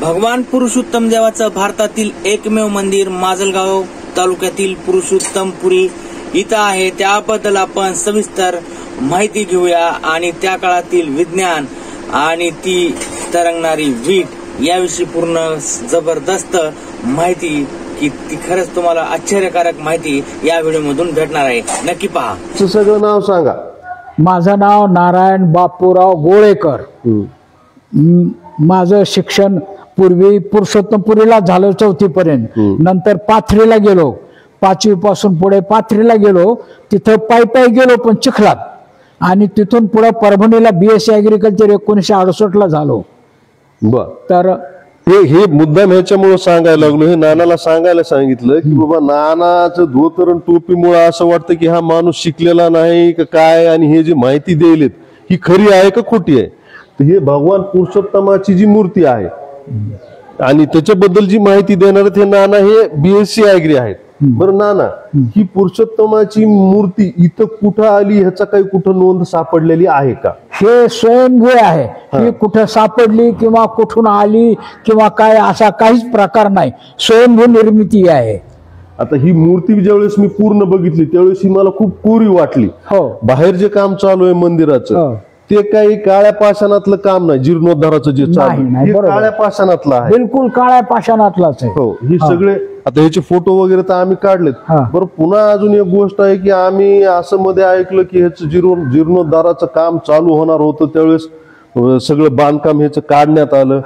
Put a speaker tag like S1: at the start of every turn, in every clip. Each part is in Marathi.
S1: भगवान पुरुषोत्तम देवाचं भारतातील एकमेव मंदिर माजलगाव तालुक्यातील पुरुषोत्तमपुरी इथं आहे। त्याबद्दल आपण सविस्तर माहिती घेऊया आणि त्या काळातील विज्ञान आणि ती तरंगणारी वीट याविषयी पूर्ण जबरदस्त माहिती की ती खरंच तुम्हाला आश्चर्यकारक माहिती या व्हिडिओमधून भेटणार आहे। नक्की पहा।
S2: सगळं नाव सांगा।
S3: माझं नाव नारायण बापूराव गोळेकर। माझं शिक्षण पूर्वी पुरुषोत्तमपुरीला झालं 4थी पर्यंत। नंतर पाथरीला गेलो, 5वी पासून पुढे पाथरीला गेलो, तिथं पायी गेलो पण चिखलात, आणि तिथून पुढे परभणीला BSc ऍग्रिकल्चर 1968 ला झालो। तर
S2: हे मुद्दाम ह्याच्यामुळे सांगायला लागलो, हे नानाला सांगायला सांगितलं की बाबा नानाचं धोतर आणि टोपीमुळे असं वाटतं की हा माणूस शिकलेला नाही का काय, आणि हे जी माहिती द्यायलेत ही खरी आहे का खोटी आहे। तर हे भगवान पुरुषोत्तमाची जी मूर्ती आहे आणि त्याच्याबद्दल जी माहिती देणार हे नाना हे BSc ऍग्री आहेत। बरं नाना, ही पुरुषोत्तमाची मूर्ती इथं कुठं आली ह्याचा काही कुठं नोंद सापडलेली आहे का?
S3: हे स्वयंभू आहे, ही कुठं सापडली किंवा कुठून आली किंवा काय असा काहीच प्रकार नाही, स्वयंभू निर्मिती आहे।
S2: आता ही मूर्ती ज्यावेळेस मी पूर्ण बघितली त्यावेळेस ही मला खूप कोरी वाटली। बाहेर जे काम चालू आहे मंदिराचं ते काही काळ्या पाषाणातलं काम नाही, जीर्णोद्धाराचं जे चालू आहे काळ्या पाषाणातलं आहे,
S3: बिलकुल काळ्या पाषाणातलाच आहे।
S2: हो, ही सगळे आता ह्याचे फोटो वगैरे तर आम्ही काढलेत। बरं, पुन्हा अजून एक गोष्ट आहे की आम्ही असं मध्ये ऐकलं की ह्याचं जीर्णोद्धाराचं काम चालू होणार होतं, त्यावेळेस सगळं बांधकाम ह्याचं काढण्यात आलं।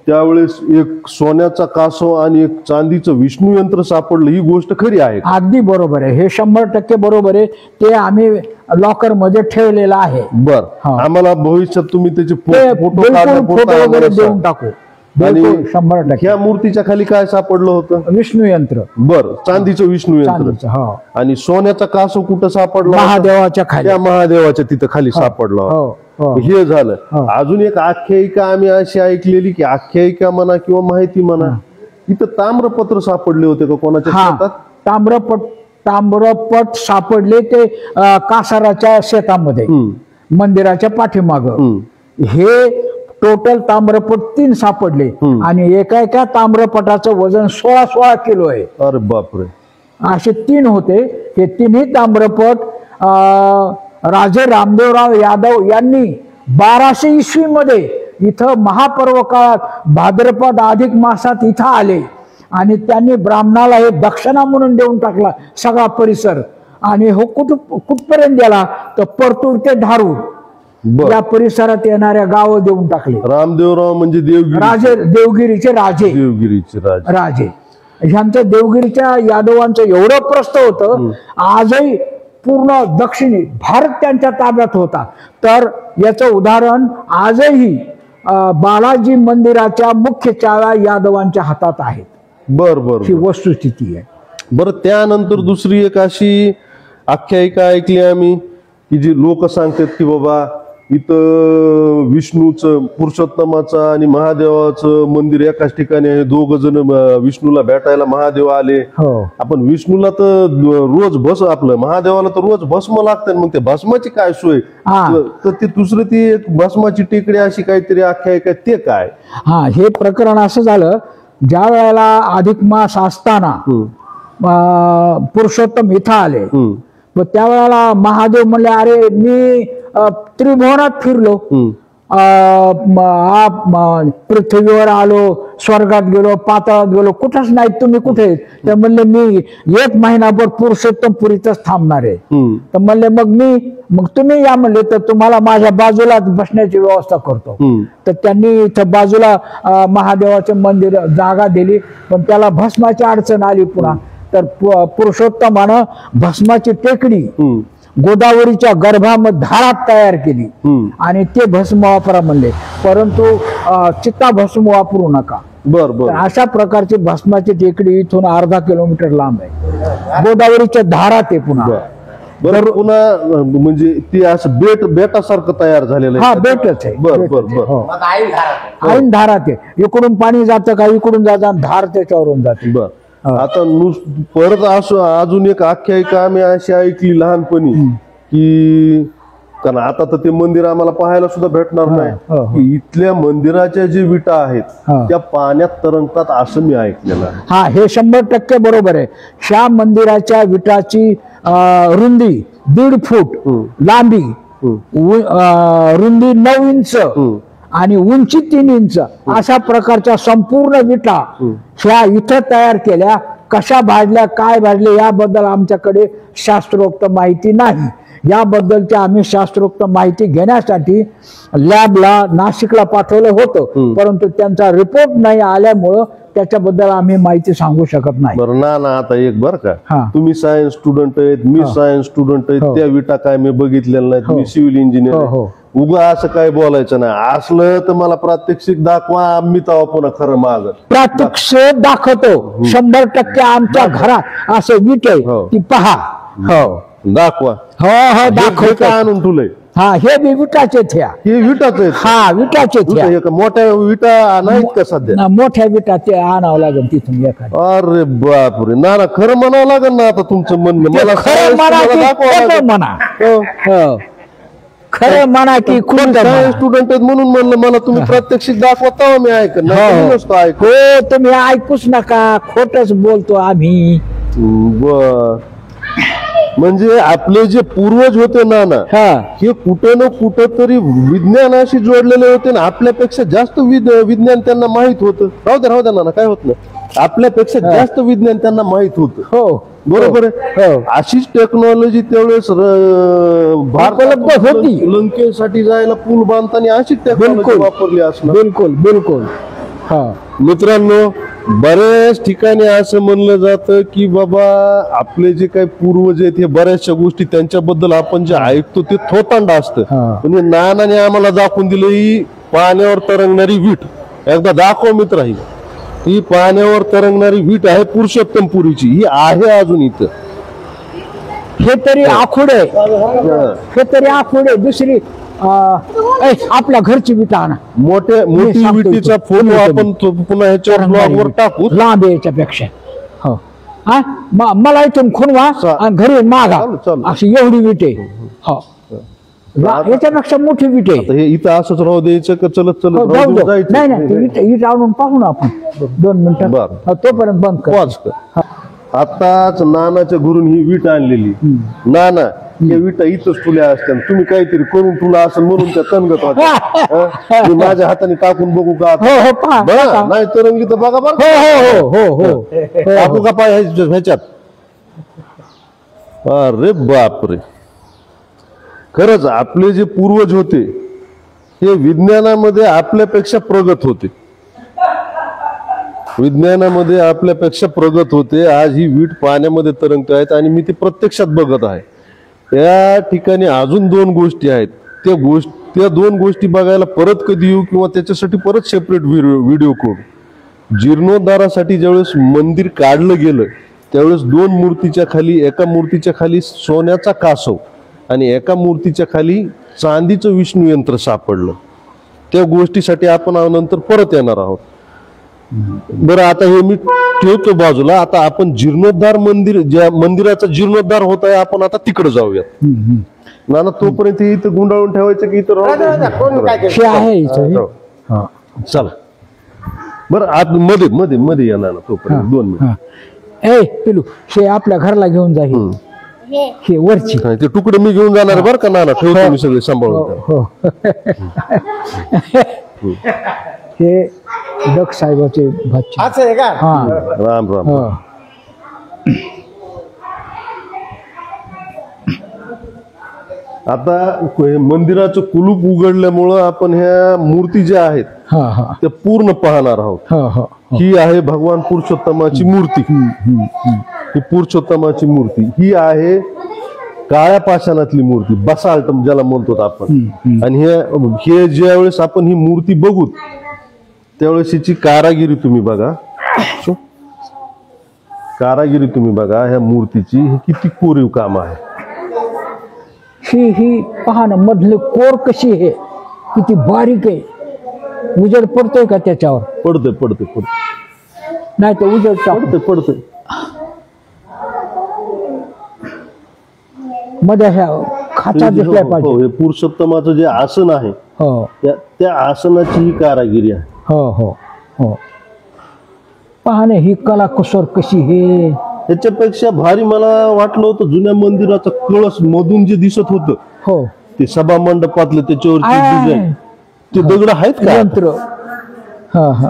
S2: त्यावेळेस एक सोन्याचा कासव आणि एक चांदीचं विष्णू यंत्र सापडलं, ही गोष्ट खरी आहे?
S3: अगदी बरोबर आहे, हे 100% बरोबर आहे, ते आम्ही लॉकर मध्ये ठेवलेलं आहे।
S2: बर, आम्हाला भविष्यात तुम्ही त्याचे फोटो
S3: वगैरे देऊन टाकू।
S2: आणि
S3: 100%
S2: ह्या मूर्तीच्या खाली काय सापडलं होतं?
S3: विष्णू यंत्र।
S2: बर, चांदीचं विष्णू यंत्र। आणि सोन्याचा कासव कुठं सापडला?
S3: महादेवाच्या खाली,
S2: त्या महादेवाच्या तिथं खाली सापडला। हे झालं। अजून एक आख्यायिका आम्ही अशी ऐकलेली की आख्यायिका म्हणा किंवा माहिती म्हणा, इथं ताम्रपत्र सापडले होते का कोणाच्या शेतात? ताम्रपट सापडले ते कासाराच्या शेतामध्ये मंदिराच्या पाठीमाग। हे टोटल ताम्रपट 3 सापडले आणि एका ताम्रपटाचं वजन 16 किलो आहे। अरे बापरे,
S3: असे 3 होते। हे 3ही ताम्रपट राजे रामदेवराव यादव यांनी 1200 ईस्वी मध्ये इथं महापर्व काळात भाद्रपद अधिक मासात इथं आले आणि त्यांनी ब्राह्मणाला हे दक्षिणा म्हणून देऊन टाकला सगळा परिसर। आणि हो कुठपर्यंत गेला तर परतूर ते धारूर या परिसरात येणाऱ्या गाव देऊन टाकले।
S2: रामदेवराव म्हणजे
S3: देवगिरीचे राजे ह्यांचं देवगिरीच्या यादवांचं एवढं प्रस्थ होतं, आजही पूर्ण दक्षिणी भारत त्यांच्या ताब्यात होता। तर याचं उदाहरण आजही बालाजी मंदिराच्या मुख्य चाव्या यादवांच्या हातात आहेत।
S2: बर बर,
S3: ही वस्तुस्थिती आहे।
S2: बरं, त्यानंतर दुसरी एक अशी आख्यायिका ऐकली आम्ही की जी लोक सांगतात की बाबा इथं विष्णूचं, पुरुषोत्तमाचं आणि महादेवाचं मंदिर एकाच ठिकाणी आहे। 2 जण विष्णूला भेटायला महादेव आले। आपण विष्णूला तर रोज आपलं महादेवाला तर रोज भस्म लागतं, मग ते भस्माची काय सोय? तर ते दुसरं ती एक भस्माची टेकडी अशी काहीतरी आख्यायिका, ते काय?
S3: हे प्रकरण असं झालं, ज्या वेळेला अधिक मास असताना पुरुषोत्तम इथं आले, त्यावेळेला महादेव म्हणले, अरे मी त्रिभुवनात फिरलो, पृथ्वीवर आलो, स्वर्गात गेलो, पाताळात गेलो, कुठंच नाही, तुम्ही कुठे? तर म्हणले मी 1 महिनाभर पुरुषोत्तमपुरीतच थांबणार आहे। तर म्हणले मग तुम्ही या म्हणले तर तुम्हाला माझ्या बाजूला बसण्याची व्यवस्था करतो। तर त्यांनी इथं बाजूला महादेवाचं मंदिर जागा दिली, पण त्याला भस्माची अडचण आली पुन्हा। तर पुरुषोत्तमानं भस्माची टेकडी गोदावरीच्या गर्भामध्ये धारात तयार केली आणि ते भस्म वापरा म्हणले, परंतु चित्ता भस्म वापरू नका।
S2: बर,
S3: अशा प्रकारची भस्माची टेकडी इथून अर्धा किलोमीटर लांब आहे, गोदावरीच्या धारात आहे पुन्हा।
S2: बरं, पुन्हा म्हणजे ती असं बेटासारखं तयार झालेलं आहे?
S3: बेटच आहे।
S2: बर,
S3: ऐन धारात आहे, इकडून पाणी जातं का इकडून जातं, धार त्याच्यावरून जाते।
S2: बर, आता परत अजून एक आख्यायिका आम्ही अशी ऐकली लहानपणी की कारण आता तर ते मंदिर आम्हाला पाहायला सुद्धा भेटणार
S3: हो,
S2: नाही
S3: हो.
S2: की इथल्या मंदिराच्या जे विटा आहेत
S3: हो.
S2: त्या पाण्यात तरंगतात असं मी ऐकलेलं आहे.
S3: हा, हे 100% बरोबर आहे. ह्या मंदिराच्या विटाची रुंदी 1.5 फूट, लांबी रुंदी 9 इंच आणि उंची 3 इंच अशा प्रकारच्या संपूर्ण विटा ह्या इथं तयार केल्या. कशा भाजल्या, काय भाजले याबद्दल आमच्याकडे शास्त्रोक्त माहिती नाही. याबद्दलची आम्ही शास्त्रोक्त माहिती घेण्यासाठी लॅबला नाशिकला पाठवलं होतं, परंतु त्यांचा रिपोर्ट नाही आल्यामुळं त्याच्याबद्दल आम्ही माहिती सांगू शकत नाही.
S2: बरं ना आता एक बर
S3: हा.
S2: का, तुम्ही सायन्स स्टुडंट आहेत, मी सायन्स स्टुडंट आहेत, त्या विटा काय मी बघितलेल्या नाहीत, मी सिव्हिल इंजिनियर आहे. उगा असं काय बोलायचं नाही. असलं तर मला प्रात्यक्षिक दाखवा, आम्ही तेव्हा पुन्हा खरं माग
S3: प्रात्यक्षिक दाखवतो. 100% आमच्या घरात असं विट आहे ती पहा. हो
S2: दाखवा.
S3: हो दाखवतो.
S2: आणून ठेवलंय.
S3: हा, हे बी विटाचे थ्या.
S2: हे विटाच आहेत.
S3: हा, विटाचे थ्या.
S2: विटा मोठ्या विटा नाहीत का सध्या?
S3: मोठ्या विटा ते आणावं लागेल तिथून एखादी.
S2: अरे बापरे, ना खरं म्हणावं लागेल ना आता तुमचं म्हणणं. मला
S3: खरं म्हणा की खोटं म्हणा. हो, खरं म्हणा की खोटं
S2: सायन्स स्टुडंट आहेत म्हणून म्हणलं मला तुम्ही प्रात्यक्षिक दाखवा तेव्हा मी ऐकन. नसतो ऐक.
S3: हो, तुम्ही ऐकूच नका, खोटच बोलतो आम्ही.
S2: बर, म्हणजे आपले जे पूर्वज होते ना हे कुठं ना कुठं तरी विज्ञानाशी जोडलेले होते ना. आपल्यापेक्षा जास्त विज्ञान त्यांना माहित होतं. राहू द्या ना, काय होत नाही. आपल्यापेक्षा जास्त विज्ञान त्यांना माहित होतं.
S3: हो,
S2: बरोबर आहे. अशीच टेक्नॉलॉजी त्यावेळेस
S3: उपलब्ध होती.
S2: लंकेसाठी जायला पूल बांधताना अशीच टेक्नॉलॉजी वापरली असणार.
S3: बिलकुल बिलकुल.
S2: मित्रांनो, बऱ्याच ठिकाणी असं म्हणलं जातं की बाबा आपले जे काही पूर्वज आहेत हे बऱ्याचशा गोष्टी त्यांच्याबद्दल आपण जे ऐकतो ते थोतांड असतं. पण नानाने आम्हाला दाखवून दिलं ही पाण्यावर तरंगणारी वीट. एकदा दाखव मित्र. ही पाण्यावर तरंगणारी वीट आहे पुरुषोत्तमपुरीची. ही आहे अजून इथं.
S3: हे तरी आखुडे, हे तरी आखुडे. दुसरी आपल्या घरची विटा आणा.
S2: मोठी विटीचा फोटो आपण पुन्हा ह्याच्या ब्लॉगवर टाकू.
S3: लांब याच्यापेक्षा. हो, मला इथून खुणवा आणि घरी मागा. अशी एवढी विटे. हो, याच्यापेक्षा मोठी विटे.
S2: हे इथं असंच राहू द्यायचं का चलत
S3: नाही नाही, इट आणून पाहू ना आपण 2 मिनिटं. तोपर्यंत बंद कर.
S2: आताच नानाच्या घरून ही वीट आणलेली. नाना, या विटा इथंच ठुल्या असत्या, तुम्ही काहीतरी करून ठुला असं म्हणून त्या तणगत होत्या. मी माझ्या हाताने टाकून बघू का? नाही तरंगली तर बघा बरं. टाकू का पाय ह्याच्यात? अरे बापरे, खरंच आपले जे पूर्वज होते हे विज्ञानामध्ये आपल्यापेक्षा प्रगत होते. विज्ञानामध्ये आपल्यापेक्षा प्रगत होते. आज ही वीट पाण्यामध्ये तरंगत आहेत आणि मी ती प्रत्यक्षात बघत आहे. या ठिकाणी अजून 2 गोष्टी आहेत. त्या 2 गोष्टी बघायला परत कधी येऊ किंवा त्याच्यासाठी परत सेपरेट व्हिडिओ करू. जीर्णोद्धारासाठी ज्यावेळेस मंदिर काढलं गेलं त्यावेळेस 2 मूर्तीच्या खाली, एका मूर्तीच्या खाली सोन्याचा कासव आणि एका मूर्तीच्या खाली चांदीचं विष्णू यंत्र सापडलं. त्या गोष्टीसाठी आपण नंतर परत येणार आहोत. बरं, आता हे मी ठेवतो बाजूला. आता आपण जीर्णोद्धार ज्या मंदिराचा जीर्णोद्धार होत आहे आपण आता तिकडे जाऊयात. ना तोपर्यंत इथं गुंडाळून ठेवायचं की इथं चला. बरं, आत मध्ये या ना तोपर्यंत 2 मिनिट.
S3: पिलू, हे आपल्या घरला घेऊन जाईल. हे वरची
S2: ते तुकडे मी घेऊन जाणार बरं का नाना. ठेवतो मी सगळे सांभाळून.
S3: हे दक्ष साहेबाचे भाचे.
S2: राम राम. आता मंदिराचं कुलूप उघडल्यामुळं आपण ह्या मूर्ती ज्या आहेत त्या पूर्ण पाहणार आहोत. ही आहे भगवान पुरुषोत्तमाची मूर्ती. ही पुरुषोत्तमाची मूर्ती ही आहे काळ्या पाषाणातली मूर्ती, बसाल्टम ज्याला म्हणतो आपण. आणि हे ज्या वेळेस आपण ही मूर्ती बघू त्यावेळेस हिची कारागिरी तुम्ही बघा. कारागिरी तुम्ही बघा ह्या मूर्तीची. हे किती कोरीव काम आहे.
S3: ही पहा ना, मधले कोर कशी आहे, किती बारीक आहे. उजेड पडतोय का त्याच्यावर?
S2: पडतोय.
S3: नाही तर उजेड
S2: पडतोय.
S3: मध्ये ह्या खाचा दिसला पाहिजे.
S2: हे पुरुषोत्तमाचं जे आसन आहे
S3: हो
S2: त्या आसनाची ही कारागिरी आहे.
S3: हो हो हो पाहणे ही कला कुसर कशी हे.
S2: त्याच्यापेक्षा भारी मला वाटलं होतं जुन्या मंदिराचा कळस मधून जे दिसत होतं
S3: हो
S2: ते सभा मंडपातलं त्याच्यावरची
S3: आहे.
S2: डिझाईन ते दगड आहेत का?
S3: यंत्र हा हा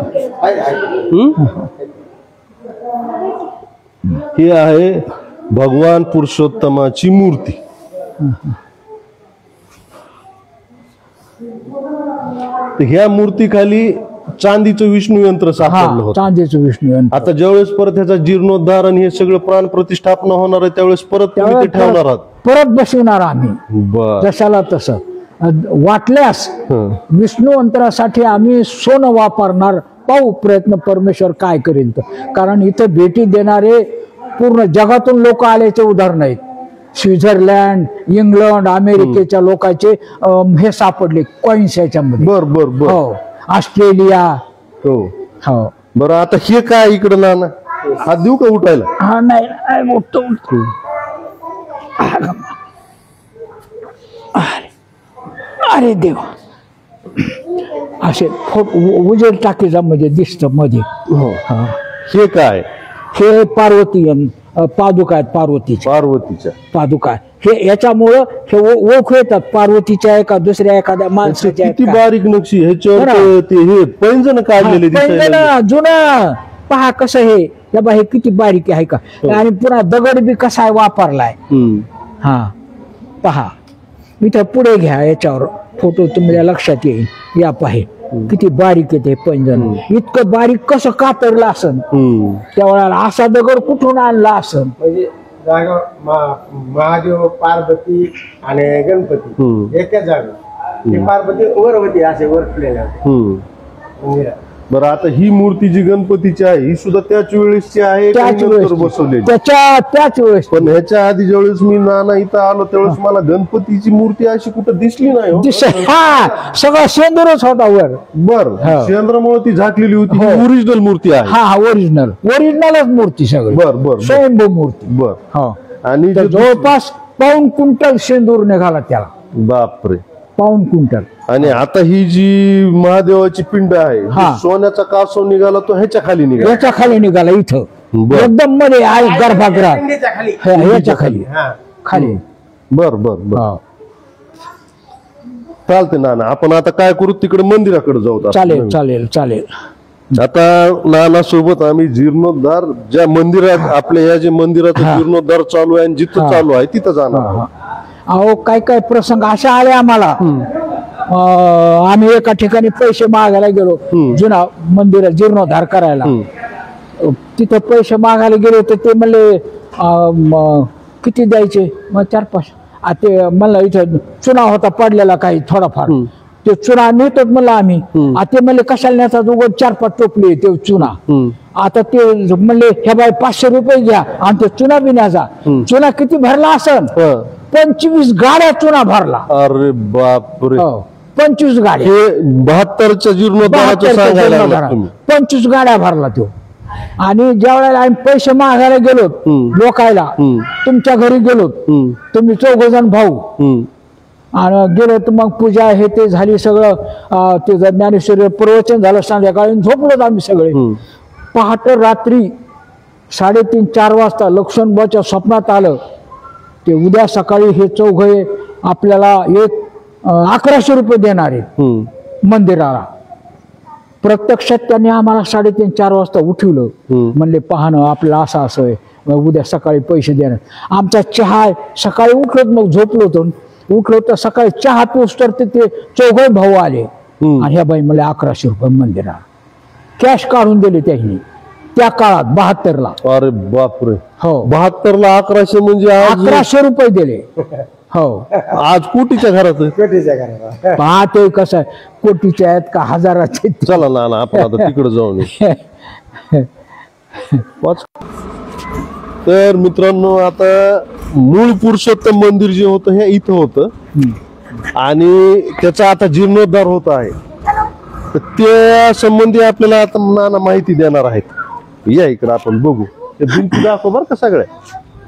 S2: हे आहे भगवान पुरुषोत्तमाची मूर्ती. ह्या मूर्तीखाली चांदीचं विष्णू यंत्र सापडलं होतं.
S3: चांदीचं विष्णू यंत्र.
S2: आता ज्यावेळेस परत ह्याचा जीर्णोद्धार आणि हे सगळं प्राण प्रतिष्ठापना होणार आहे त्यावेळेस परत तुम्ही ते ठेवणार आहात.
S3: परत बसवणार आम्ही
S2: बर.
S3: जशाला तसं. वाटल्यास विष्णू यंत्रासाठी आम्ही सोनं वापरणार. पाहू प्रयत्न परमेश्वर काय करेल तर. कारण इथं भेटी देणारे पूर्ण जगातून लोक आल्याचे उदाहरण आहेत. स्वित्झर्लंड, इंग्लंड, अमेरिकेच्या लोकांचे हे सापडले कॉइन्स याच्यामध्ये.
S2: बर बर बर.
S3: हो ऑस्ट्रेलिया.
S2: हो
S3: हो
S2: बरं आता हे काय इकडं ना हात देऊ का उठायला?
S3: हा नाही उठतो उठतो. अरे देवा असे उजेड टाकीचा म्हणजे दिसत मध्ये.
S2: हो हे काय?
S3: हे पार्वती पादुका आहेत
S2: पार्वतीच्या
S3: पादुका. हे याच्यामुळं हे ओळख येतात पार्वतीच्या एका दुसऱ्या एकाद्या माणसाच्या.
S2: किती बारीक नक्षी ह्याच्यावर ते हे पैंजण काढलेले दिसायला.
S3: जुनं पहा कसं हे बा हे किती बारीक आहे का. आणि पुन्हा दगड बी कसा आहे वापरलाय. हा पहा इथं पुढे घ्या याच्यावर फोटो तुम्हाला लक्षात येईल. या पाहे किती बारीक येते पैंजण. इतकं बारीक कसं कातरलं असन त्यावेळेला. असा दगड कुठून आणला असन.
S4: म्हणजे जागा महादेव पार्वती आणि गणपती एका जागा. ते पार्वती वर होती असे वर फुलेल्या मंदिरात.
S2: बरं आता ही मूर्ती जी गणपतीची आहे ही सुद्धा त्याच वेळेसची आहे
S3: त्याच वेळेस
S2: बसवलेली?
S3: त्याच वेळेस.
S2: पण ह्याच्या आधी ज्यावेळेस मी नाना इथं आलो त्यावेळेस मला गणपतीची मूर्ती अशी कुठं दिसली नाही.
S3: हा सगळा शेंदूरच होता वर.
S2: बर शेंद्रामुळे ती झाकलेली होती. ओरिजिनल मूर्ती आहे.
S3: हा ओरिजिनलच मूर्ती सगळी.
S2: बर बर
S3: स्वयंभू मूर्ती.
S2: बर.
S3: हो
S2: आणि
S3: जवळपास 1 क्विंटल शेंदूर निघाला त्याला.
S2: बापरे
S3: 1 क्विंटल.
S2: आणि आता ही जी महादेवाची पिंड आहे
S3: हा.
S2: सोन्याचा कासव निघाला तो ह्याच्या खाली निघाला.
S3: याच्या खाली निघाला इथं
S2: बर.
S3: एकदम मध्ये आहे गर्भगृहात.
S4: पिंडीच्या खाली.
S3: याच्या खाली खाली.
S2: बर बर बर
S3: हो.
S2: चालते नाना आपण आता काय करू तिकडे मंदिराकडे जाऊ.
S3: चालेल चालेल चालेल.
S2: आता नाना सोबत आम्ही जीर्णोद्धार ज्या मंदिरात आपल्या या जे मंदिराचं जीर्णोद्धार चालू आहे आणि जिथं चालू आहे तिथं जाणार.
S3: अहो काय काय प्रसंग असे आले आम्हाला. आम्ही एका ठिकाणी पैसे मागायला गेलो जुना मंदिर जीर्णोद्धार करायला. तिथं पैसे मागायला गेलो तर ते म्हणले किती द्यायचे. मग 4-5 ते म्हणलं इथं चुना होता पडलेला काही थोडाफार. ते चुना नेतात म्हणलं आम्ही. ते म्हणले कशाला नेतात उगाच 4-5 टोपले ते चुना. आता ते म्हणले हे बाई 500 रुपये घ्या आणि ते चुना बी न्याचा. चुना किती भरला असन 25 गाड्या चुना भरला.
S2: अरे बापरे
S3: 25 गाड्या.
S2: हे 72च्या जीर्णोद्धाराचं सांगायला लागला तुम्ही.
S3: 25 गाड्या भरला तो. आणि ज्या वेळेला आम्ही पैसे मागायला गेलो लोकायला तुमच्या घरी गेलो तुम्ही 4 जण भाऊ आणि गेलो तर मग पूजा हे ते झाली सगळं. ते ज्ञानेश्वर प्रवचन झालं संध्याकाळी झोपलो आम्ही सगळे. पहाटे रात्री 3:30-4 वाजता लक्ष्मणबाच्या स्वप्नात आलं ते उद्या सकाळी हे चौघे आपल्याला 1100 रुपये देणार आहेत मंदिराला. प्रत्यक्षात त्यांनी आम्हाला 3:30-4 वाजता उठवलं. म्हणले पाहणं आपल्याला असं असं आहे उद्या सकाळी पैसे देणार. आमचा चहा सकाळी उठलो मग झोपलो होतो. उठलो तर सकाळी चहा पिऊस तर ते चौघे भाऊ आले आणि ह्या बाई म्हणले 1100 रुपये मंदिराला कॅश काढून दिले त्यांनी त्या काळात 72ला.
S2: अरे बापरे.
S3: हो
S2: 72ला 1100 म्हणजे
S3: 1100 रुपये दिले. हो
S2: आज कोटीच्या घरात
S4: कोटीच्या घराला.
S3: पाहते कसं आहे कोटीच्या आहेत का हजाराचे.
S2: चला ना आपण आता तिकडे जाऊन तर मित्रांनो आता मूळ पुरुषोत्तम मंदिर जे होतं हे इथं होतं आणि त्याचा आता जीर्णोद्धार होत आहे. तर त्या संबंधी आपल्याला आता नाना माहिती देणार आहेत. या इकडे आपण बघू. ते भिंती दाखव बरं का सगळ्या.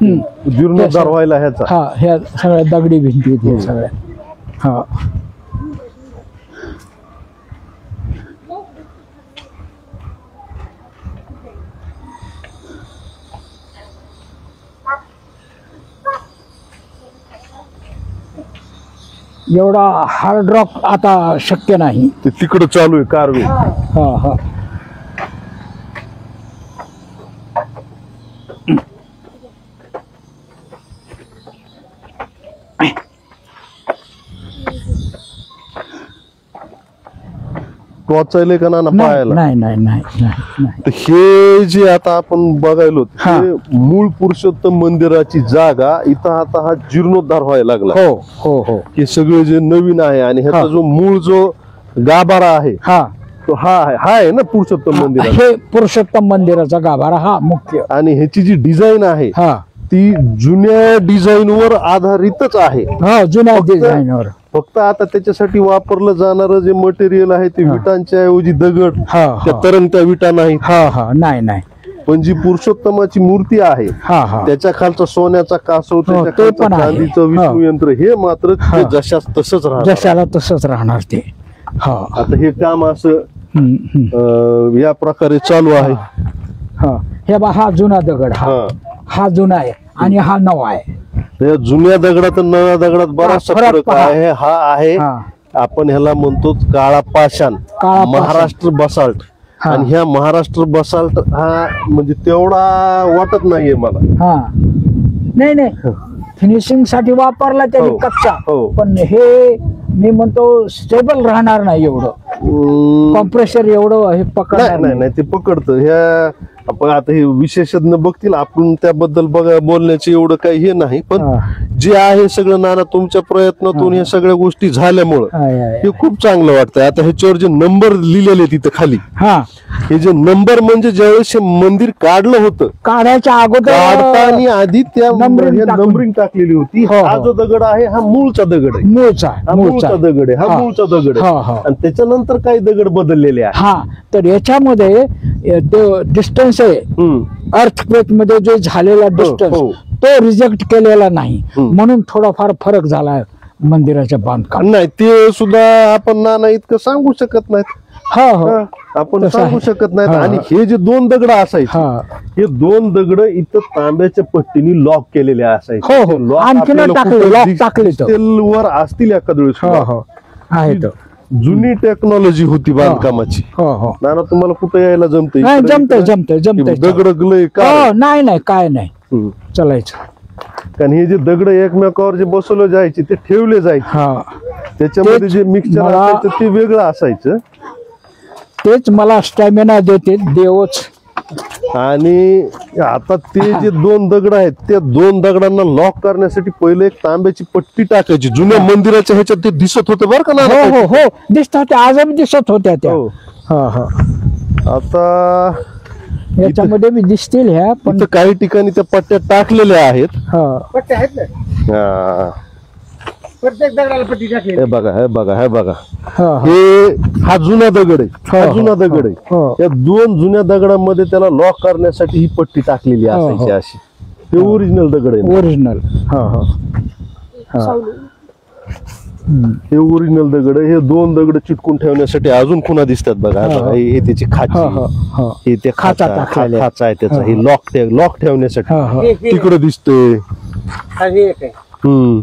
S2: जीर्णोद्धार व्हायला ह्याचा.
S3: हा ह्या सगळ्या दगडी भिंती आहेत ह्या सगळ्या. हा एवढा हार्ड रॉक आता शक्य नाही.
S2: ते तिकडं चालू आहे कारवे.
S3: हा हा
S2: टोचायले का ना पाहायला.
S3: नाही नाही नाही नाही नाही.
S2: तर हे जे आता आपण बघायलो
S3: हा.
S2: ते मूळ पुरुषोत्तम मंदिराची जागा इथं आता हा जीर्णोद्धार व्हायला लागला.
S3: हो हो हो
S2: हे सगळे जे नवीन आहे आणि ह्याचा
S3: हा.
S2: जो मूळ जो गाभारा आहे
S3: हा
S2: तो हा आहे ना पुरुषोत्तम मंदिर.
S3: हे पुरुषोत्तम मंदिराचा गाभारा हा मुख्य.
S2: आणि ह्याची जी डिझाईन आहे
S3: हा
S2: ती जुन्या डिझाईन वर आधारितच आहे.
S3: हा जुन्या
S2: फक्त-
S3: डिझाईनवर.
S2: फक्त आता त्याच्यासाठी वापरलं जाणारं जे मटेरियल आहे ते विटांच्या ऐवजी दगड,
S3: हा
S2: त्या
S3: हा
S2: तरंगत्या विटा नाहीत.
S3: हा हा नाही नाही.
S2: पण जी पुरुषोत्तमाची मूर्ती आहे
S3: हा हा
S2: त्याच्या खालचा सोन्याचा कासव, त्याच्या
S3: ते
S2: खालचं
S3: पण आहे.
S2: चांदीचं विष्णू यंत्र हे मात्र
S3: हा.
S2: ते जशास तसंच राहतं.
S3: जशाला तसंच राहणार ते. हा
S2: आता हे काम असं या प्रकारे चालू आहे.
S3: हा हे बा हा जुना दगड. हा
S2: हा.
S3: हा जुना आहे आणि हा नवा आहे.
S2: या जुन्या दगडात आणि नव्या दगडात बराचसा
S3: फरक
S2: फरक
S3: पहा.
S2: आहे. हा आहे
S3: हा
S2: आपण ह्याला म्हणतो काळा पाषाण,
S3: काळा पाषाण.
S2: महाराष्ट्र बसाल्ट.
S3: हा.
S2: आणि ह्या महाराष्ट्र बसाल्ट हा म्हणजे तेवढा वाटत नाहीये मला.
S3: हा नाही नाही फिनिशिंग साठी वापरला त्याने
S2: हो.
S3: कच्चा.
S2: हो.
S3: पण हे मी म्हणतो स्टेबल राहणार नाही एवढं. कॉम्प्रेशर एवढं हे पकडणार
S2: नाही नाही
S3: नाही.
S2: नाही ते पकडतं. ह्या आपण आता हे विशेषज्ञ बघतील, आपण त्याबद्दल बोलण्याचे एवढं काही हे नाही. पण
S3: हा.
S2: जे आहे सगळं नाना तुमच्या प्रयत्नातून ह्या सगळ्या गोष्टी झाल्यामुळं
S3: आहे, आहे.
S2: हे खूप चांगलं वाटतंय. आता ह्याच्यावर जे नंबर लिहिलेले तिथं खाली,
S3: हा
S2: हे जे नंबर म्हणजे ज्यावेळेस हे मंदिर काढलं होतं
S3: काढायच्या अगोदर
S2: काढताना आधी त्या
S3: नंबरिंग टाकून.
S2: नंबरिंग टाकलेली होती.
S3: हो,
S2: हा
S3: हो.
S2: जो दगड आहे हा मूळचा दगड आहे.
S3: मूळचा
S2: हा मूळचा दगड आहे. हा मूळचा दगड
S3: हा,
S2: आहे.
S3: हा.
S2: आणि त्याच्यानंतर काही दगड बदललेले आहे.
S3: हा तर याच्यामध्ये डिस्टन्स आहे
S2: हम्म.
S3: अर्थक्वेक मध्ये जो झालेला डिस्टन्स
S2: हो.
S3: तो रिजेक्ट केलेला नाही.
S2: हम्म.
S3: म्हणून थोडाफार फरक झाला मंदिराच्या बांधकाम.
S2: नाही ते सुद्धा आपण नाना इतकं सांगू शकत नाहीत.
S3: हा हो
S2: हा, आपण
S3: तसं
S2: सांगू
S3: आहे.
S2: शकत नाहीत.
S3: हा,
S2: आणि
S3: हा.
S2: हे जे दोन दगड असायचे
S3: हा
S2: हे दोन दगड इथं तांब्याच्या पट्टीने लॉक केलेले असायचे.
S3: हो, हो.
S2: ते lock
S3: आणखीन
S2: आपल्याला
S3: टाकले,
S2: कुठं
S3: lock
S2: दिस-
S3: टाकले तर.
S2: दिसतील वर असतील एखाद वेळेस
S3: हो
S2: सुद्धा.
S3: हो आहे तो.
S2: जुनी टेक्नॉलॉजी होती बांधकामाची.
S3: हो हो
S2: नाना तुम्हाला कुठे यायला जमतंय?
S3: नाही
S2: इकडे-
S3: जमतंय
S2: इकडे?
S3: जमतंय जमतंय.
S2: दगड लय का
S3: हो नाही नाही काय नाही
S2: हम्म.
S3: चलायचं.
S2: कारण हे जे दगड एकमेकावर जे बसवले जायचे ते ठेवले जायचे.
S3: हा
S2: त्याच्यामध्ये
S3: तेच
S2: जे मिक्सचर
S3: मला-
S2: असायचं ते वेगळं असायचं.
S3: तेच मला स्टॅमिना देते देवच.
S2: आणि आता ते जे दोन दगड आहेत त्या दोन दगडांना लॉक करण्यासाठी पहिले एक तांब्याची पट्टी टाकायची. जुन्या मंदिराच्या ह्याच्यात ते दिसत होतं बरं का
S3: हो
S2: ना.
S3: हो हो दिसत होत्या आजही दिसत होत्या त्या.
S2: हो.
S3: हा हा
S2: आता
S3: याच्यामध्ये बी दिसतील ह्या पण
S2: इथं काही ठिकाणी त्या पट्ट्या टाकलेल्या आहेत.
S3: हा
S4: पट्टे आहेत ना
S2: हा.
S4: प्रत्येक दगडाला पट्टी टाकली.
S2: हे बघा हे बघा हे बघा
S3: हा
S2: हे हा जुना दगड आहे. हा
S3: हो, हो,
S2: जुना दगड
S3: हो.
S2: आहे. या दोन जुन्या दगडांमध्ये त्याला लॉक करण्यासाठी ही पट्टी टाकलेली
S3: हो,
S2: असायची
S3: हो.
S2: अशी. हे ओरिजिनल दगड आहे.
S3: ओरिजिनल. हा हा हा
S2: हे ओरिजिनल दगड आहे. हे दोन दगड चिटकून ठेवण्यासाठी अजून खुणा दिसतात बघा.
S3: हा,
S2: बघा,
S3: हा.
S2: हे त्याची
S3: हा हा
S2: खाची,
S3: हा
S2: हे ते
S3: खाचा टाकलेला आहे.
S2: खाचा आहे त्याचा.
S3: हा,
S2: हे लॉक ठेवण्यासाठी
S3: हा हा
S2: तिकडे दिसतंय.
S4: आणि एक आहे.
S2: हम्म.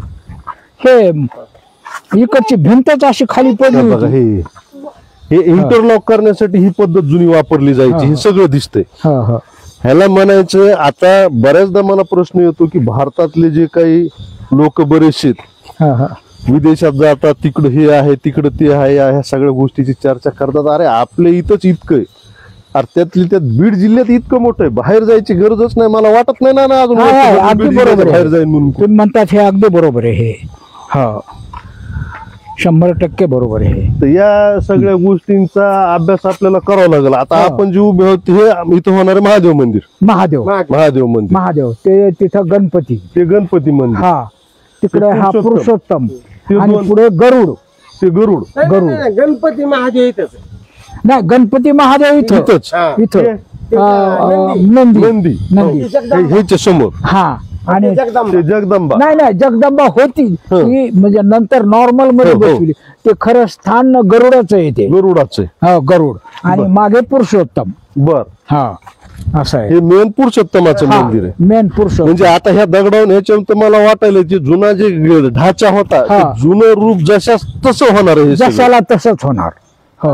S3: हे इकडची भिंतच अशी खाली पडली
S2: हे बघा
S3: होती.
S2: हे इंटरलॉक करण्यासाठी ही पद्धत जुनी वापरली जायची. हे सगळं दिसतंय.
S3: हा हा
S2: ह्याला म्हणायचं आता बऱ्याचदा मला प्रश्न येतो की भारतातले जे काही लोक बरेचसे
S3: हा हा
S2: विदेशात जातात, तिकडं हे आहे तिकडं ते आहे, ह्या सगळ्या गोष्टीची चर्चा करतात. अरे आपले इथंच इतकं आहे. अरे त्यातली त्यात बीड जिल्ह्यात इतकं मोठं आहे, बाहेर जायची गरजच नाही. मला वाटत नाही ना अजून
S3: हा, हा,
S2: बीड
S3: अगदी
S2: जिल्ह्यात
S3: बरोबर
S2: बाहेर
S3: आहे.
S2: जाईन म्हणून.
S3: तुम्ही म्हणतात हे अगदी बरोबर आहे. हे हा 100% बरोबर आहे हे.
S2: तर या सगळ्या गोष्टींचा अभ्यास आपल्याला करावा लागेल. आता
S3: हा.
S2: आपण जे उभे आहोत हे इथं होणारे महादेव मंदिर.
S3: महादेव
S2: महादेव मंदिर
S3: महादेव ते तिथं गणपती.
S2: ते गणपती मंदिर.
S3: हा तिकडे
S2: ते
S3: हा
S2: पुरुषोत्तम.
S3: पुरुषोत्तम
S2: ते
S3: आणि
S2: दोन.
S3: पुढे गरुड.
S2: ते गरुड
S4: नाही,
S3: गरुड.
S4: नाही, नाही, गणपती महादेव इथंच आहे.
S3: नाही गणपती महादेव इथं
S2: इथंच.
S4: हा.
S3: इथं
S2: ते-
S3: नंदी
S2: नंदी
S3: नंदी
S2: ह्याच्या समोर.
S3: हा आणि
S4: जगदंबा.
S2: ते जगदंबा.
S3: नाही जगदंबा होती ती म्हणजे नंतर नॉर्मल मध्ये
S2: हो, हो.
S3: बसवली. ते खरं स्थान गरुडाचं येते.
S2: गरुडाचे.
S3: हो गरुड आणि मागे पुरुषोत्तम.
S2: बर.
S3: हा असं आहे.
S2: हे मेन पुरुषोत्तमाचं मंदिर आहे.
S3: मेन पुरुषोत्तम.
S2: म्हणजे आता ह्या दगडावरून ह्याच्यावर मला वाटायला जे जुना जे ढाचा होता ते
S3: हा.
S2: जुनं रूप जशास तसं होणार आहे हे सगळं.
S3: जशाला तसंच होणार. हो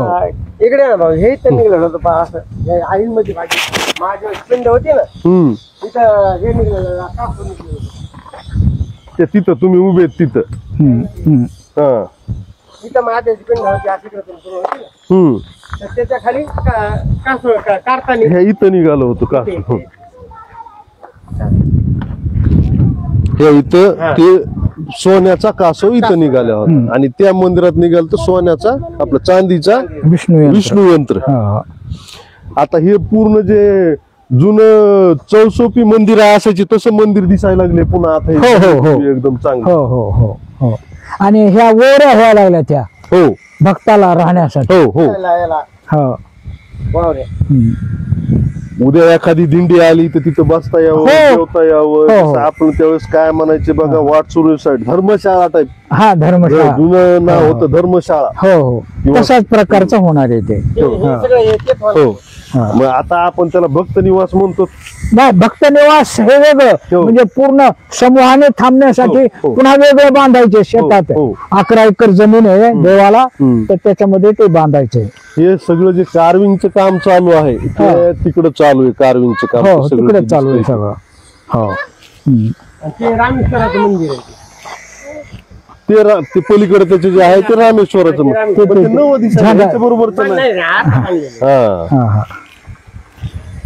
S4: इकडे ना भाऊ हे तर निघलं होतं पहा असं आईमध्ये माझी माझी पिंड होती ना
S2: हम्म.
S4: तिथं हे निघलेलं कापून निघलेलं होतं.
S2: ते तिथं तुम्ही उभे आहेत तिथं.
S3: हम्म, हम्म.
S2: हा.
S4: तिथं महादेवाची पिंड होती अशी इकडे सुरू होती ना
S2: हम्म.
S4: तर त्याच्या खाली काढताना
S2: हे इथं निघालं होतं का हे इथं ते सोन्याचा कासव इथं निघाला होता आणि त्या मंदिरात निघाल तर सोन्याचा आपला चांदीचा विष्णू यंत्र.
S3: हा.
S2: आता हे पूर्ण जे जुनं चौसोपी मंदिर असायचे तसं मंदिर दिसायला लागले पुन्हा आता
S3: हो, हो, हो.
S2: हे एकदम चांगलं.
S3: हो हो हो हो आणि ह्या वोऱ्या व्हायला लागल्या त्या
S2: हो
S3: भक्ताला राहण्यासाठी.
S2: हो हो.
S4: याला
S3: हो
S4: वावरे
S3: हम्म.
S2: उद्या एखादी दिंडी आली तर तिथं बसता यावं
S3: हो.
S2: जेवता यावं.
S3: हो, हो.
S2: जसं आपण त्यावेळेस काय म्हणायचे बघा वाट सुरू साईड धर्मशाळा टाईप
S3: हा धर्मशाळा.
S2: जुनं नाव होतं धर्मशाळा.
S3: हो हो तशाच प्रकारचं होणार आहे ते.
S4: हे सगळं येतेच
S2: हो.
S3: हा.
S2: मग आता आपण त्याला भक्त निवास म्हणतो.
S3: नाही भक्त निवास हे वेगळं
S2: हो.
S3: म्हणजे पूर्ण समूहाने थांबण्यासाठी
S2: हो, हो.
S3: पुन्हा वेगळं बांधायचे शेतात.
S2: हो.
S3: 11 एकर जमीन आहे देवाला
S2: हम्म.
S3: तर त्याच्यामध्ये ते बांधायचे.
S2: हे सगळं जे कार्विंगचं काम चालू आहे ते तिकडं चालू आहे. कार्विंगचं काम
S3: हो
S2: ते सगळं
S3: तिकडे
S2: ते
S3: चालू आहे
S2: दिसतंय.
S3: सगळं. हो हम्म.
S4: आणि ते रामेश्वराचं मंदिर आहे
S2: ते पलीकडे त्याचे जे आहे ते रामेश्वराचं
S4: ते
S2: पण ते नवं दिसत
S3: झाडं.
S2: बरोबर
S4: पण नाही रे, आता बांधलेलं.
S2: हा.
S3: हा हा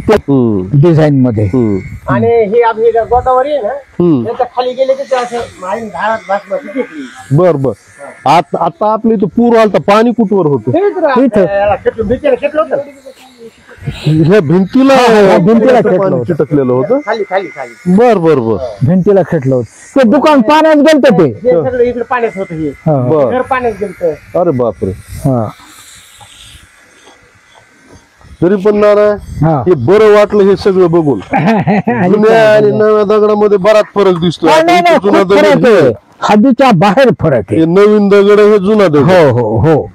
S2: हम्म.
S3: डिझाईन मध्ये.
S2: हम्म.
S4: आणि हे आपली गोदावरी आहे ना
S2: हम्म.
S4: त्याच्या खाली गेले की ते असं आईन धारात बासमती घेतली
S2: बर बर. आता आपल्या इथं पूर आलता पाणी कुठवर होतं
S3: इथं.
S4: भीतीला खेटलं होतं ना.
S2: ह्या भिंतीला
S3: भिंतीला
S2: पाणी
S3: खेटलं
S2: चिटकलेलं होतं.
S4: खाली खाली खाली
S2: बर बर बर.
S3: भिंतीला खेटलं होतं ते दुकान पाण्यात गेलत ते.
S4: हे सगळं इकडे पाण्यात होतं हे
S3: हा.
S2: बर.
S4: घर पाण्यात गेलं
S2: अरे बापरे.
S3: हा.
S2: तरी पण नाना
S3: हा.
S2: हे बरं वाटलं हे सगळं बघून. जुन्या आणि नव्या दगडामध्ये बराच फरक दिसतो.
S3: नाही, नाही, नाही,
S2: जुना
S3: खूप
S2: दगड
S3: फरक
S2: हे-
S3: आहे. हद्दीच्या बाहेर फरक आहे.
S2: हे नवीन दगड हे जुना दगड.
S3: हो हो हो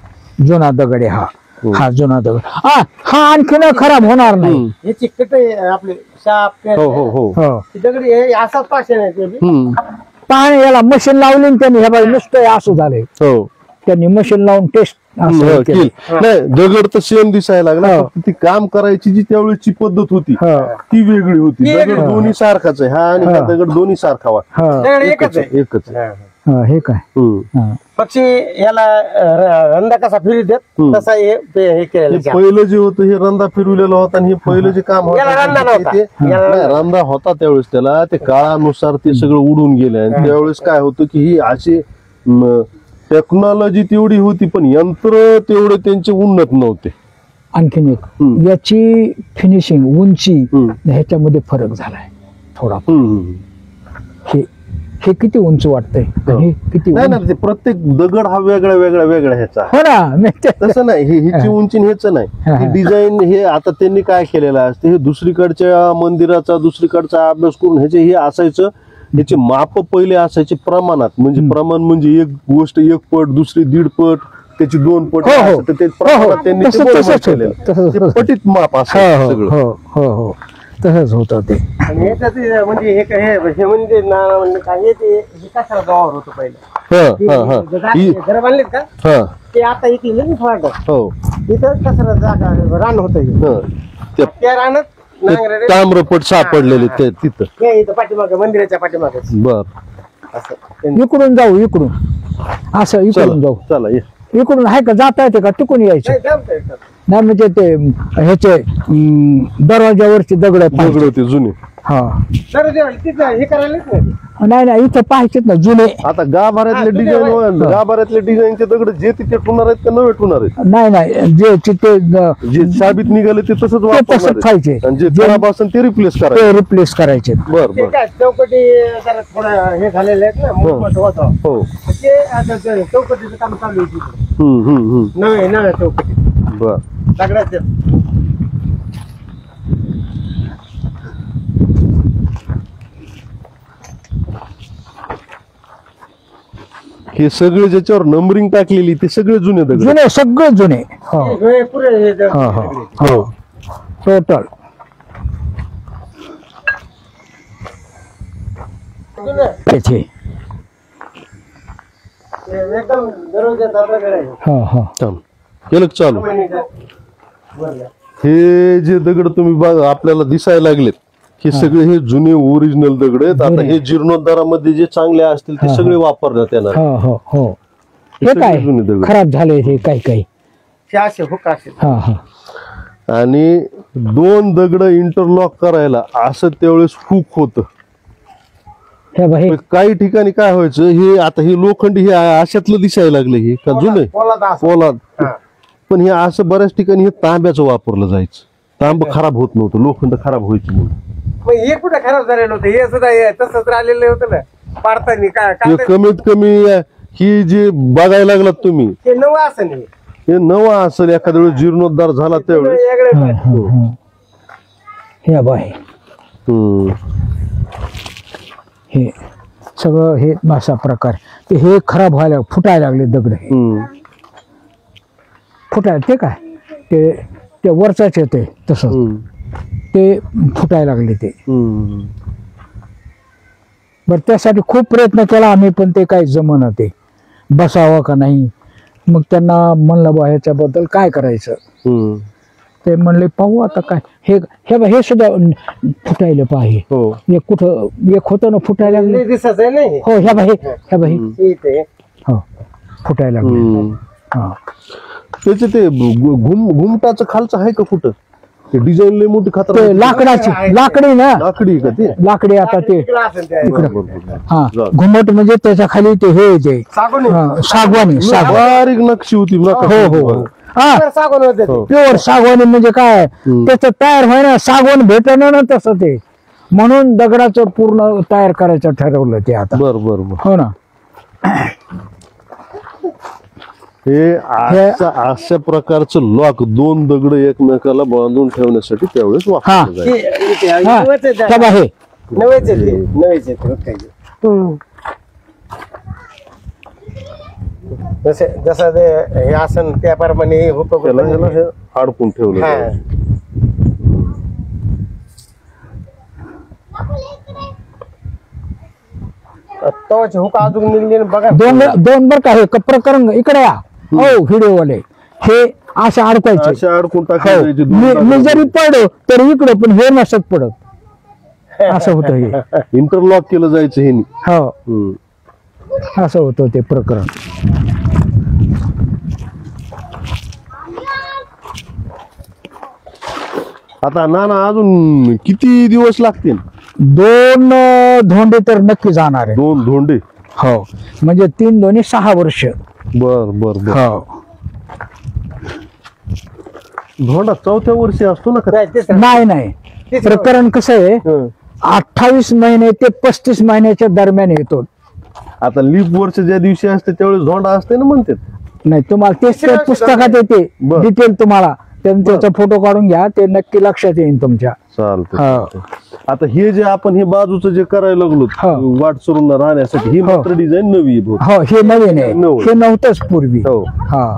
S3: जुना दगड आहे हा. हा जुना दगड हा आणखीन खराब होणार नाही.
S2: हम्म.
S4: हे चिकट आपले साप
S2: हो हो हो.
S3: हो
S4: दगड हे असाच पाशे नाही ते बी.
S2: हम्म.
S3: पाहणे याला मशीन लावली आणि त्यांनी हे बघ नुसतं असं झालंय.
S2: हो.
S3: त्यांनी मशीन लावून टेस्ट
S2: हो, केलं. नाही दगड तर सेम दिसायला लागला
S3: हो.
S2: फक्त ती काम करायची जी त्यावेळेची पद्धत होती
S3: हो.
S2: ती वेगळी होती.
S4: ती
S2: दगड
S4: वेगळी.
S2: दोन्ही सारखाच आहे. हा आणि हा दगड दोन्ही सारखा वाटत.
S4: दगड एकच आहे
S2: एकच आहे.
S3: हे काय
S2: हम्म.
S3: हा.
S4: पक्षी याला रंदा कसा फिरू देत
S2: हम्म.
S4: तसा हे
S2: हे
S4: केलेलं आहे.
S2: पहिलं जे होतं हे रंदा फिरवलेलं होतं आणि हे पहिलं जे काम
S4: याला रंदा नव्हता. याला
S2: नाही, रंदा होता त्यावेळेस त्याला ते काळानुसार ते सगळं उडून गेलं आणि त्यावेळेस काय होतं की ही अशी टेक्नॉलॉजी तेवढी होती पण यंत्र तेवढे त्यांचे उन्नत नव्हते.
S3: आणखीन एक
S2: हम्म.
S3: याची फिनिशिंग उंची
S2: हम्म.
S3: ह्याच्यामध्ये फरक झालाय थोडा.
S2: हम्म.
S3: हे हे किती उंच वाटतंय आणि हे किती
S2: नाही ना
S3: उंच.
S2: ते प्रत्येक दगड हा वेगळा वेगळा वेगळा ह्याचा आहे.
S3: हो ना मी ते-
S2: तसं नाही ह्याची उंची ह्याच
S3: हा,
S2: नाही
S3: हा.
S2: डिझाईन हे आता त्यांनी काय केलेलं असतं हे दुसरीकडच्या मंदिराचा दुसरीकडचा अभ्यास करून ह्याचे हे असायचं. ह्याचे माप पहिले असायचे प्रमाणात म्हणजे प्रमाण म्हणजे एक गोष्ट 1 पट दुसरी 1.5 पट त्याची 2 पट
S3: हो, हो.
S2: असं तर ते
S3: हो, हो.
S2: प्रमाणात त्यांनी ते
S3: तसं-
S2: बरोबर
S3: तसंच होतं.
S2: केलेलं.
S3: तसंच
S2: ते
S3: होतं.
S2: पटीत माप
S3: हो
S2: असायचं
S3: हो
S2: सगळं.
S3: हो हो हो तसंच होतं ते.
S4: आणि ह्याच्यात म्हणजे हे म्हणजे ना म्हणजे काय हे कशाला गावावर होतं पहिलं
S2: हा हा हा
S4: घर बांधलेत का
S2: हा
S4: ते आता इथे लगेच वाटत
S2: हो
S4: इथं कसं जागा रान होतं हे.
S2: हा.
S4: त्या रानात
S2: ते
S4: नांगरे
S2: ताम्रपट सापडलेले ते तिथं.
S4: हे इथं पाठीमागे मंदिराच्या पाठीमागे
S2: बर
S4: असं त्यांनी-
S3: इकडून जाऊ इकडून असं इकडून
S2: चला
S3: जाऊ.
S2: चला ये.
S3: इकडून आहे का जाता येते का तिकडून यायचं.
S4: नाही, जमतंय, जमतंय.
S3: नाही म्हणजे ते ह्याचे दरवाजावरची दगड
S2: दगड होते जुने.
S3: हा
S4: तर ते तिथं हे करायलाच नाही
S3: नाही नाही इथं पाहिजेत ना जुने.
S2: आता गाभाऱ्यातले
S4: हा, तुझे
S2: डिझाईन गाभाऱ्यातले डिझाईनचे दगड जे तिथे ठेवणार आहेत का नवे ठेवणार आहेत.
S3: नाही नाही जे चिते
S2: जे साबित निघाले ते तसंच वापरणार
S3: तसंच
S2: आहेत.
S3: खायचे.
S2: आणि जे
S3: जे-
S2: खराब असेल ते रिप्लेस करायचे.
S3: ते रिप्लेस करायचे.
S2: बर
S4: ते
S2: बर.
S4: काय चौकटी जरा थोडं हे झालेले आहेत ना मोठमोठ होतं
S2: हो.
S4: ते आता ते चौकटीचं काम चालू आहे तिथे
S2: हम्म.
S4: नव्या चौकटी
S2: बर.
S4: दगडाचे
S2: हे सगळे ज्याच्यावर नंबरिंग टाकलेली ते सगळे जुने दगड.
S3: जुने सगळे जुने. हो
S4: हे पुरे हे
S3: हो हो हो टोटल. त्याचे
S4: एकदम दररोज आपल्याकडे आहे.
S3: हो हो
S2: थांब. केलं का चालू.
S4: बरं.
S2: हे जे दगड तुम्ही बघा आपल्याला दिसायला लागलेत हे सगळे हे जुने ओरिजिनल दगड आहेत. आता हे जीर्णोद्धारामध्ये जे चांगले असतील ते सगळे वापरण्यात येणार.
S3: हो हो हो. हे
S2: सगळे
S3: काय
S2: जुने दगड.
S3: खराब झाले हे काही काही.
S4: हे असे हुक असे.
S3: हा हा
S2: आणि 2 दगड इंटरलॉक करायला असं त्यावेळेस हुक होतं.
S3: हे बाई
S2: काही ठिकाणी काय व्हायचं हे आता हे लोखंडी हे अशातलं दिसायला लागलं हे का जुने
S4: पोलाद असं.
S2: पोलाद.
S4: हा.
S2: पण हे असं बऱ्याच ठिकाणी हे तांब्याचं वापरलं जायचं. तांब खराब होत नव्हतं लोखंड खराब व्हायचं म्हणून.
S4: मग हे कुठे खराब झालेलं होतं हे सुद्धा हे तसंच राहिलेलं होतं ना पाडतानी काय
S2: हे
S4: काय
S2: कमीत कमी ही जे बघायला लागलात तुम्ही
S4: हे नवं असं नाही
S2: हे नवा असेल एखाद्या वेळेस जीर्णोद्धार झाला त्यावेळेस.
S4: वेगळे
S3: हे बाई
S2: हम्म.
S3: हे सगळं हे असा प्रकार. ते हे खराब व्हायला फुटायला लागले दगड. हे
S2: हम्म.
S3: फुटायला ते काय ते वरचाच येते तसं
S2: हम्म.
S3: ते फुटायला लागले ते.
S2: हम्म.
S3: बरं त्यासाठी खूप प्रयत्न केला आम्ही पण ते काही जमना. ते बसावं का नाही. मग त्यांना म्हणलं बा ह्याच्याबद्दल काय करायचं.
S2: हम्म.
S3: ते म्हणले पाहू आता काय. हे हे सुद्धा फुटायला पाहिजे.
S2: हो.
S3: एक कुठं एक होतं ना फुटायला लागले.
S4: दिसत आहे नाही
S3: हो ह्या बाई
S4: इथे
S3: हो फुटायला लागले.
S2: हम्म.
S3: हा
S2: त्याचे ते घुमटाचं खालचं आहे का कुठं ते डिझाईन लय मोठी खातर
S3: ते लाकडाची लाकडी ना
S2: लाकडी आहे का ते.
S3: लाकडी आता ते
S4: इकडं असेल त्या
S3: हा घुमट म्हणजे त्याच्या खाली ते हे येते
S4: सागून
S3: सागवानी
S2: बारीक नक्षी होती
S3: हो हो हा
S4: सागून होते ते.
S3: प्युअर सागवानी म्हणजे काय त्याचं तयार व्हायला सागवान भेटणं ना तसं ते म्हणून दगडाचं पूर्ण तयार करायचं ठरवलं ते आता.
S2: बर बर बर.
S3: हो ना.
S2: हे अशा प्रकारचं लॉक 2 दगड एकमेकाला बांधून ठेवण्यासाठी त्यावेळेस वापरलं जायचं.
S4: इथे
S3: हा
S4: नवंच आहे त्या.
S3: त्या बाई, हे
S4: नवंच आहे ते. नवंच आहे ते. मग काय. जसं ते हे आसन त्याप्रमाणे हे होतं
S2: त्याला हे अडकून ठेवलं
S4: हा.
S2: जायचं.
S4: तवाचे हुक अजून निघले बघा
S3: दोन बर का हे प्रकरण इकडे या हो व्हिडिओ वाले हे असे अडकायचे.
S2: अशा अडकून
S3: हो.
S2: टाकले जायचे 2
S3: मी
S2: दगड.
S3: जरी पडलो तरी इकडे पण हे नसत पडत असं होतं हे.
S2: इंटरलॉक केलं जायचं हे.
S3: हो
S2: हम्म.
S3: असं होतं ते प्रकरण.
S2: आता नाना अजून किती दिवस लागतील.
S3: 2 धोंडे तर नक्की जाणार आहे.
S2: 2 धोंडे.
S3: हो म्हणजे 3 दोन्ही 6 वर्ष.
S2: बर बर बर.
S3: हो
S2: धोंडा 4थ्या वर्षी असतो ना का.
S4: नाही, तिसरं.
S3: नाही नाही प्रकरण कसं आहे
S2: हं.
S3: 28 महिने ते 35 महिन्याच्या दरम्यान येतो.
S2: आता लीप वर्ष ज्या दिवशी असते त्यावेळेस धोंडा असते ना म्हणतात.
S3: नाही तुम्हाला तेच ते पुस्तकात येते
S2: बर.
S3: डिटेल तुम्हाला त्याचा फोटो काढून घ्या ते नक्की लक्षात येईल तुमच्या.
S2: चालतं. आता हे जे आपण हे बाजूचं जे करायला लागलो
S3: हो.
S2: वाट चरून राहण्यासाठी ही मात्र डिझाईन नवी आहे बहुत.
S3: हो हे नवीन आहे
S2: नवीन.
S3: हे नव्हतंच पूर्वी.
S2: हो.
S3: हा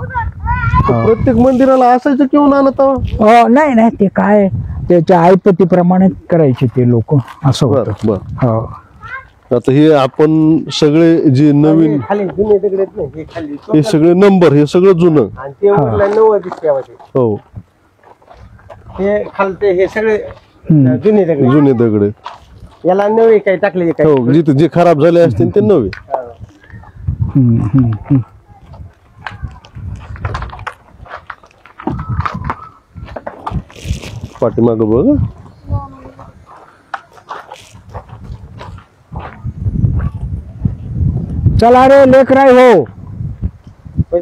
S2: प्रत्येक मंदिराला असायचं किंवा नाना
S3: नाही नाही ते काय त्याच्या ऐपतीप्रमाणे करायचे ते लोक असं
S2: बर
S3: होतं.
S2: बर.
S3: हो
S2: आता हे आपण सगळे जे नवीन
S4: खाली जुने दगड आहेत ना हे खाली
S2: हे सगळे नंबर हे सगळं जुनं.
S4: आणि ते वरलं 90 दिसते.
S2: हो
S4: हे खालते हे सगळे
S3: हम्म.
S4: जुने दगड आहेत.
S2: जुने दगड.
S4: याला नवे काही टाकले काही
S2: हो जिथे जे खराब झाले असतील ते नवे.
S3: हम्म, हम्म, हम्म.
S2: पाठीमाग बघ.
S3: चला रे लेकराय हो.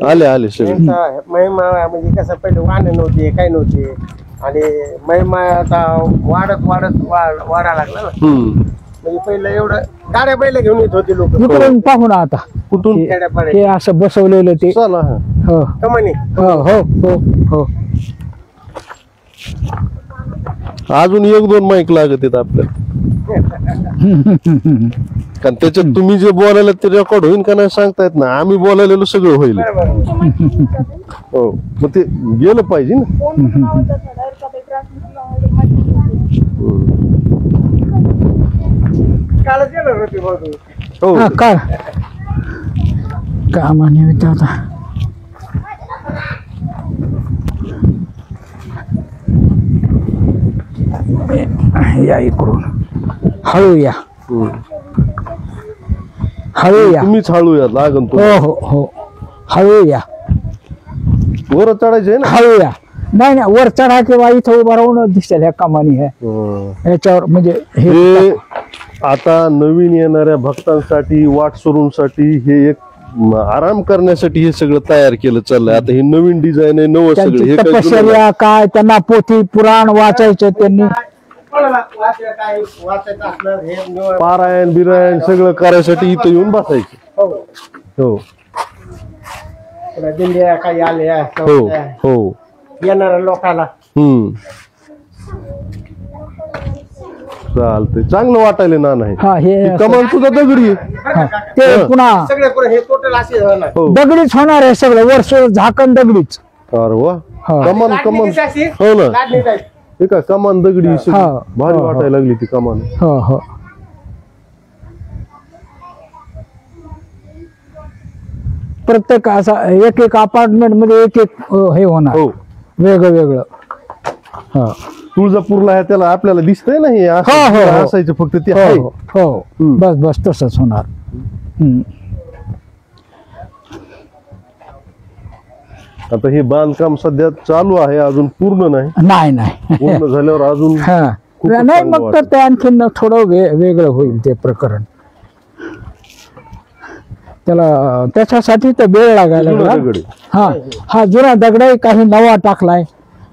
S2: आले आले सगळे.
S4: त्यांचा महिमा म्हणजे कसं पहिले वाहन नव्हते काही नव्हते आणि महिमा आता वाढत वाढत वाढा लागला ना.
S2: हम्म.
S4: म्हणजे पहिलं एवढं गाड्या बैल घेऊन येत होते लोक
S3: इकडून पाहू ना आता
S2: कुठून
S3: हे- हे असं बसवलेलं ते.
S2: चला हा.
S3: हो
S4: कमानी
S3: हो हो हो हो
S2: अजून 1-2 माईक लागत आहेत आपल्याला. कारण त्याच्यात तुम्ही जे बोलायला ते रेकॉर्ड होईल का नाही सांगता येत ना. आम्ही बोलायलेलो सगळं होईल. हो मग ते गेलं पाहिजे ना.
S4: कालच गेलो होते भाऊ.
S2: हो
S3: हा काय कामानिमित्त आता या इकडून हळू या हळू या.
S2: तुम्हीच हळूया लागन तो.
S3: हो हो हो हळू या
S2: वर चढायचे ना.
S3: हळू या. नाही नाही वर चढा किंवा इथं उभं राहून दिसतील ह्या कमानी है याच्यावर म्हणजे
S2: हे आता नवीन येणाऱ्या भक्तांसाठी वाटसरूंसाठी हे एक आराम करण्यासाठी हे सगळं तयार केलं चाललंय. आता हे नवीन डिझाईन आहे नवं सगळं.
S3: त्यांची
S2: हे काही जुनं नाही.
S3: तपश्चर्या काय त्यांना पोथी पुराण वाचायचं त्यांनी
S4: कोणाला वाचायचं काय वाचायचं असलं हे निवड.
S2: पारायण बिरायण सगळं करायसाठी इथं येऊन बसायचं.
S4: हो
S2: हो
S4: पुन्हा दिंड्या काही आल्या
S2: हो हो
S4: येणाऱ्या लोकांना
S2: चालतंय. चांगलं वाटायला ना नाही.
S3: हा हे
S2: कमाल सुद्धा दगडी आहे.
S3: हा, ते पुन्हा
S4: सगळे पुढे हे टोटल असे होणार.
S2: हो
S3: दगडीच होणार आहे सगळं वर्ष झाकण दगडीच.
S2: अरे वा
S3: हा.
S2: कमान कमान
S4: लाटणीची अशी,
S2: हो ना.
S4: लाटणीची अशी.
S2: हे काय कमान दगडी सगळी.
S3: हा.
S2: भारी
S3: हा, हा.
S2: वाटायला लागली ती कमान.
S3: हो हो प्रत्येक असा एक एक अपार्टमेंट मध्ये एक एक हे होणार
S2: हो
S3: वेगळं वेगळं. हा
S2: तुळजापूरला आहे त्याला आपल्याला दिसतंय ना हे असं.
S3: हो, हो, हो.
S2: असायचं फक्त ते
S3: हो
S2: आहे.
S3: हो हो बस बस तसंच होणार.
S2: आता हे बांधकाम सध्या चालू आहे अजून पूर्ण नाही.
S3: नाही नाही
S2: पूर्ण झाल्यावर अजून
S3: हा
S2: खूपच
S3: नाही
S2: चांगलं
S3: मग तर
S2: वाटेल.
S3: ते आणखीन थोडं वेगळं होईल ते प्रकरण. त्याला त्याच्यासाठी तर वेळ लागायला
S2: जुना
S3: लागला.
S2: दगड आहे.
S3: हा हा जुना दगड आहे काही नवा टाकलाय.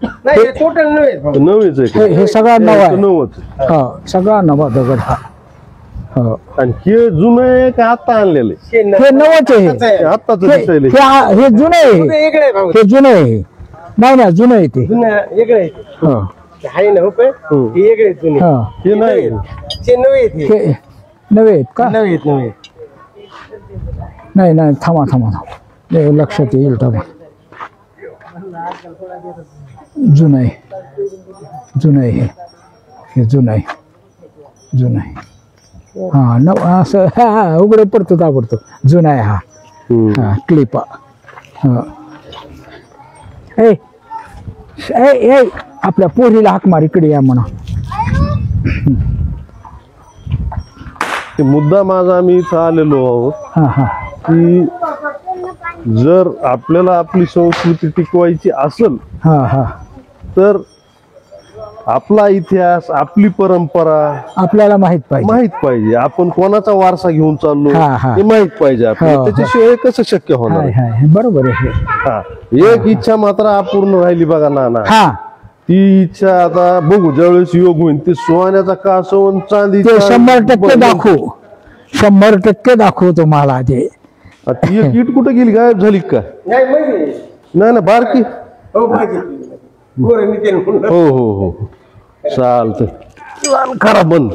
S4: नाही हे टोटल नव्हे भाऊ.
S2: नवीच आहे
S3: हे
S2: ते.
S3: सगळा नवा आहे.
S2: नवच आहे.
S3: हा सगळा नवा दगड हा. हो.
S2: आणि हे जुनं आहे का आता आणलेलं आहे?
S3: हे नवच आहे
S4: तसंच आहे.
S2: हे आत्ताच
S3: हे
S2: दिसायले.
S3: हे जुनं आहे
S4: जुनं वेगळं आहे भाऊ.
S3: हे जुनं आहे. नाही ना जुनं आहे ते.
S4: जुनं वेगळं आहे.
S3: हो.
S4: ते आहे ना होय
S2: हो.
S4: हे वेगळे आहेत जुने.
S3: हा.
S2: हे नाही.
S4: ते नवे आहेत हे.
S3: हे नवे आहेत का?
S4: नवे आहेत नवे.
S3: नाही नाही थांबा थांबा थांबा हे लक्षात येईल थांबा. जुनं आहे जुनं आहे हे जुनं आहे जुनं आहे. हा न असं हा उघडे पडतो ताबडतो जुना आहे हा. हा क्लिपा. हा ए ए ए आपल्या पोरीला हाक मार इकडे या म्हणा.
S2: ते मुद्दा माझा आम्ही इथं आलेलो आहोत
S3: हा हा
S2: की जर आपल्याला आपली संस्कृती टिकवायची असेल
S3: हा हा
S2: तर आपला इतिहास आपली परंपरा
S3: आपल्याला माहित पाहिजे.
S2: माहित पाहिजे. आपण कोणाचा वारसा घेऊन चाललो
S3: हा, हा.
S2: हे माहित पाहिजे आपल्याला.
S3: हो, हो.
S2: त्याच्याशिवाय हे कसं शक्य होणार
S3: हाय
S2: आहे?
S3: हाय बरोबर आहे.
S2: हा एक इच्छा मात्र अपूर्ण राहिली बघा नाना.
S3: हा
S2: ती इच्छा आता बघू ज्यावेळेस योग होईल ते सोन्याचा कासव चांदी
S3: ते 100% दाखवू 100% दाखवू तुम्हाला ते.
S2: ती एक ईट कुठे गेली गायब झाली का?
S4: नाही माहिती.
S2: नाही ना बारकी.
S4: हो माहिती. पोरं निघेल म्हणून.
S2: हो हो हो चालतंय. करा बंद.